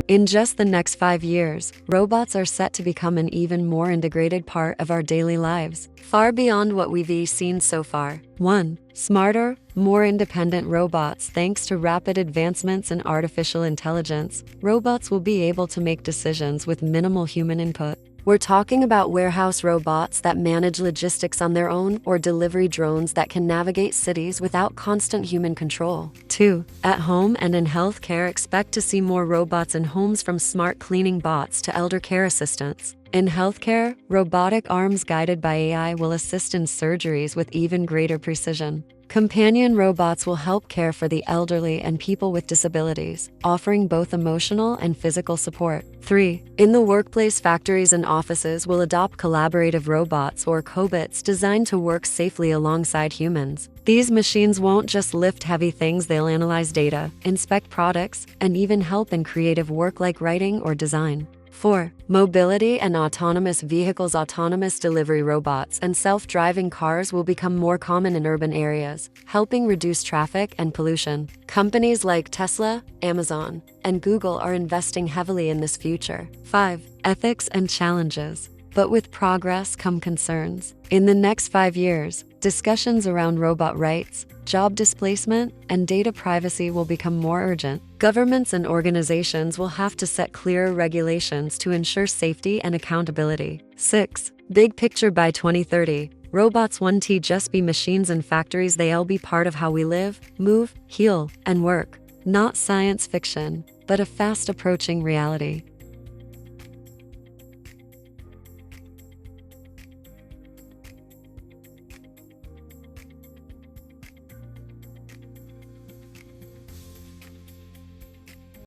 In just the next 5 years, robots are set to become an even more integrated part of our daily lives, far beyond what we've seen so far. 1. Smarter, more independent robots. Thanks to rapid advancements in artificial intelligence, robots will be able to make decisions with minimal human input. We're talking about warehouse robots that manage logistics on their own, or delivery drones that can navigate cities without constant human control. 2. At home and in healthcare, expect to see more robots in homes, from smart cleaning bots to elder care assistants. In healthcare, robotic arms guided by AI will assist in surgeries with even greater precision. Companion robots will help care for the elderly and people with disabilities, offering both emotional and physical support. 3. In the workplace, factories and offices will adopt collaborative robots, or cobots, designed to work safely alongside humans. These machines won't just lift heavy things, they'll analyze data, inspect products, and even help in creative work like writing or design. 4. Mobility and autonomous vehicles. Autonomous delivery robots and self-driving cars will become more common in urban areas, helping reduce traffic and pollution. Companies like Tesla, Amazon, and Google are investing heavily in this future. 5. Ethics and challenges. But with progress come concerns. In the next 5 years, discussions around robot rights, job displacement, and data privacy will become more urgent. Governments and organizations will have to set clearer regulations to ensure safety and accountability. 6. Big picture. By 2030, robots won't just be machines in factories, they'll be part of how we live, move, heal, and work. Not science fiction, but a fast approaching reality.